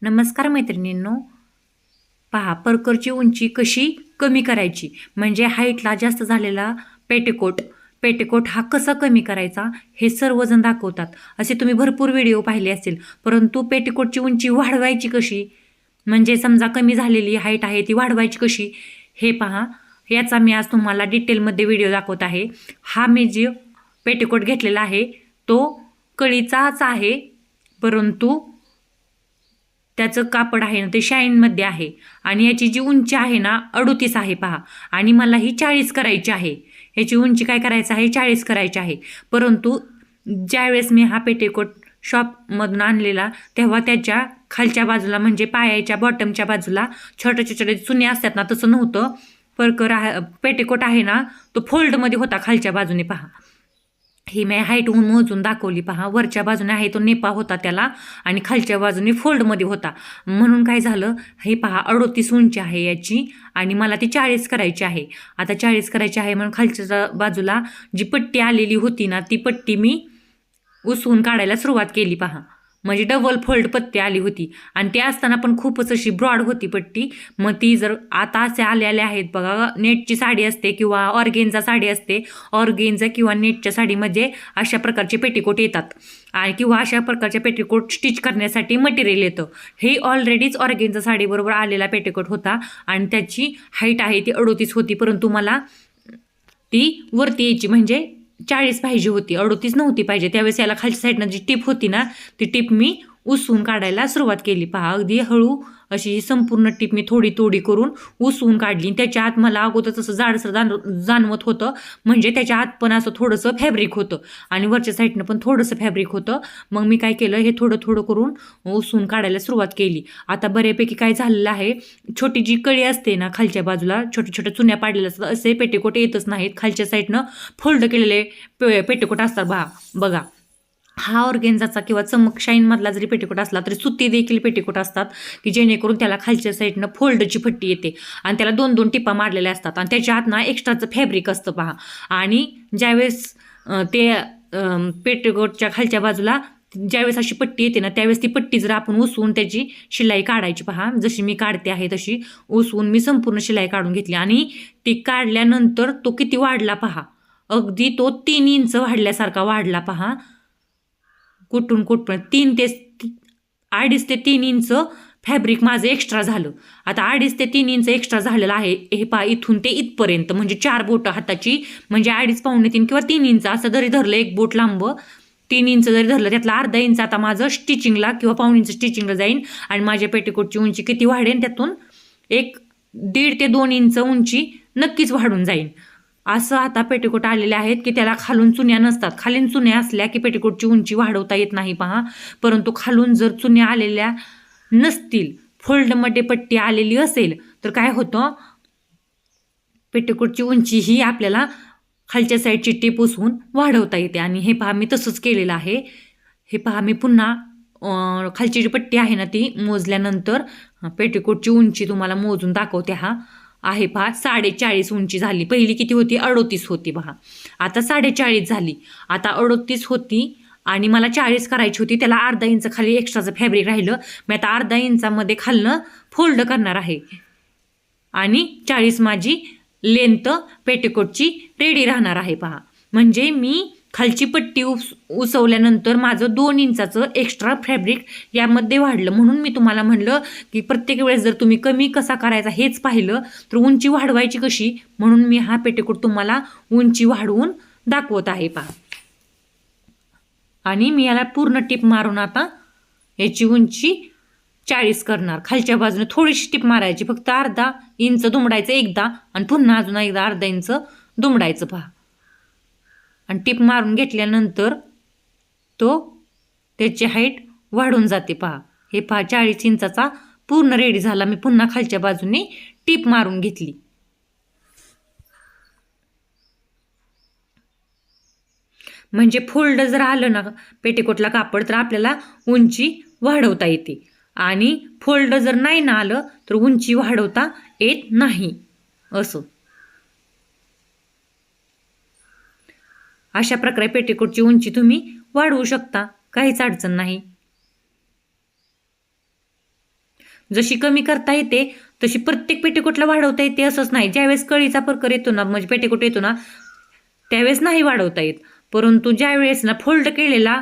नमस्कार मैत्रिणींनो. पहा, परकरची उंची कशी कमी करायची, म्हणजे हाईटला जास्त झालेला पेटिकोट पेटिकोट हा कसा कमी करायचा हे सर्वजण दाखवतात. असे तुम्ही भरपूर व्हिडिओ पाहिले असतील. परंतु पेटिकोटची उंची वाढवायची कशी, म्हणजे समजा कमी झालेली हाईट आहे ती वाढवायची कशी, हे पहा. याचा मी आज तुम्हाला डिटेलमध्ये व्हिडिओ दाखवत आहे. हा मी जे पेटिकोट घेतलेला आहे तो कळीचाच आहे, परंतु त्याचं कापड आहे ना ते शाईनमध्ये आहे आणि याची जी उंची आहे ना 38 आहे पहा. आणि मला ही 40 करायची आहे. याची उंची काय करायचं आहे, 40 करायची आहे. परंतु ज्यावेळेस मी हा पेटिकोट शॉपमधून आणलेला तेव्हा त्याच्या खालच्या बाजूला म्हणजे पायाच्या बॉटमच्या बाजूला छोटे छोटे चुने असतात ना, तसं नव्हतं. परकर पेटिकोट आहे ना तो फोल्डमध्ये होता खालच्या बाजूने पहा. ही मी हाईट मोजून दाखवली पहा. वरच्या बाजूने आहे तो नेपा होता त्याला आणि खालच्या बाजूने फोल्डमध्ये होता. म्हणून काय झालं, हे पहा 38 उंची आहे याची आणि मला ती 40 करायची आहे. आता 40 करायची आहे म्हणून खालच्या बाजूला जी पट्टी आलेली होती ना ती पट्टी मी उसवून काढायला सुरुवात केली पहा. म्हणजे डबल फोल्ड पट्टी आली होती आणि ते असताना पण खूपच अशी ब्रॉड होती पट्टी. मग ती जर आता असे आलेले आहेत बघा, नेटची साडी असते किंवा ऑर्गेन्झा साडी असते, ऑर्गेन्झा किंवा नेटच्या साडीमध्ये अशा प्रकारचे पेटिकोट येतात आणि किंवा अशा प्रकारचे पेटिकोट स्टिच करण्यासाठी मटेरियल येतं. हे ऑलरेडीच ऑर्गेन्झा साडीबरोबर आलेला पेटिकोट होता आणि त्याची हाईट आहे ती 38 होती. परंतु मला ती वरती यायची म्हणजे 40 पाहिजे होती, 38 नव्हती पाहिजे. त्यावेळेस याला खालच्या साईडनं जी टिप होती ना ती टिप मी उसवून काढायला सुरुवात केली पहा. अगदी हळू अशी ही संपूर्ण टिप मी थोडी थोडी करून उसवून काढली. त्याच्या आत मला अगोदर तसं जाडसर जाणवत होतं, म्हणजे त्याच्या आत पण असं थोडंसं फॅब्रिक होतं आणि वरच्या साईडनं पण थोडंसं फॅब्रिक होतं. मग मी काय केलं, हे थोडं थोडं करून उसवून काढायला सुरुवात केली. आता बऱ्यापैकी काय झालेलं आहे, छोटी जी कळी असते ना खालच्या बाजूला छोट्या छोट्या चुन्या पाडलेल्या असतात, असे पेटिकोट येतच नाहीत. खालच्या साईडनं फोल्ड केलेले पेटिकोट असतात बघा. हा ऑर्गेन्झाचा किंवा चमक शाईनमधला जरी पेटिकोट असला तरी सुती देखील पेटिकोट असतात की जेणेकरून त्याला खालच्या साईडनं फोल्डची पट्टी येते आणि त्याला 2-2 टिपा मारलेल्या असतात आणि त्याच्या आत ना एक्स्ट्राचं फॅब्रिक असतं पहा. आणि ज्यावेळेस ते पेटिकोटच्या खालच्या बाजूला ज्यावेळेस अशी पट्टी येते ना त्यावेळेस ती पट्टी जर आपण उसवून त्याची शिलाई काढायची पहा. जशी मी काढते आहे तशी उसवून मी संपूर्ण शिलाई काढून घेतली आणि ती काढल्यानंतर तो किती वाढला पहा. अगदी तो 3 इंच वाढल्यासारखा वाढला पहा. कुठून 2.5 ते 3 इंच फॅब्रिक माझं एक्स्ट्रा झालं. आता 2.5 ते 3 इंच एक्स्ट्रा झालेलं आहे. हे पहा, इथून ते इथपर्यंत म्हणजे 4 बोटं हाताची, म्हणजे 2.5 पावणे 3 किंवा 3 इंच असं जरी धरलं, एक बोट लांब 3 इंच जरी धरलं, त्यातला अर्धा इंच आता माझं स्टिचिंगला किंवा पाऊण इंच स्टिचिंगला जाईन आणि माझ्या पेटिकोटची उंची किती वाढेल, त्यातून 1.5 ते 2 इंच उंची नक्कीच वाढून जाईल. असं आता पेटिकोट आलेले आहेत की त्याला खालून चुन्या नसतात. खालीन चुन्या असल्या की पेटिकोटची उंची वाढवता येत नाही पहा. परंतु खालून जर चुन्या आलेल्या नसतील, फोल्डमध्ये पट्टी आलेली असेल, तर काय होतं, पेटिकोटची उंची ही आपल्याला खालच्या साईडची टीप उसवून वाढवता येते. आणि हे पहा मी तसंच केलेलं आहे. हे पहा मी पुन्हा खालची जी पट्टी आहे ना ती मोजल्यानंतर पेटिकोटची उंची तुम्हाला मोजून दाखवते. हा आहे पहा 40.5 उंची झाली. पहिली किती होती, 38 होती पहा. आता 40.5 झाली. आता 38 होती आणि मला 40 करायची होती. त्याला अर्धा इंच खाली एक्स्ट्राचं फॅब्रिक राहिलं. मी आता अर्धा इंचामध्ये खालनं फोल्ड करणार आहे आणि 40 माझी लेंथ पेटिकोटची रेडी राहणार आहे पहा. म्हणजे मी खालची पट्टी उसवल्यानंतर माझं 2 इंचाचं एक्स्ट्रा फॅब्रिक यामध्ये वाढलं. म्हणून मी तुम्हाला म्हणलं की प्रत्येक वेळेस जर तुम्ही कमी कसा करायचा हेच पाहिलं तर उंची वाढवायची कशी, म्हणून मी हा पेटिकोट तुम्हाला उंची वाढवून दाखवत आहे पहा. आणि मी याला पूर्ण टिप मारून आता याची उंची 40 करणार. खालच्या बाजूने थोडीशी टिप मारायची, फक्त अर्धा इंच दुमडायचं एकदा आणि पुन्हा अजून एकदा अर्धा इंच दुमडायचं पहा. आणि टिप मारून घेतल्यानंतर त्याची हाईट वाढून जाते पहा. हे पहा 40 इंचाचा पूर्ण रेडी झाला. मी पुन्हा खालच्या बाजूने टिप मारून घेतली. म्हणजे फोल्ड जर आलं ना पेटिकोटला कापड तर आपल्याला उंची वाढवता येते आणि फोल्ड जर नाही ना आलं तर उंची वाढवता येत नाही. असं अशा प्रकारे पेटिकोटची उंची तुम्ही वाढवू शकता, काहीच अडचण नाही. जशी कमी करता येते तशी प्रत्येक पेटीकोटला वाढवता येते असंच नाही. ज्यावेळेस कळीचा प्रकार येतो ना, म्हणजे पेटीकोट येतो ना, त्यावेळेस नाही वाढवता येत. परंतु ज्यावेळेस ना फोल्ड केलेला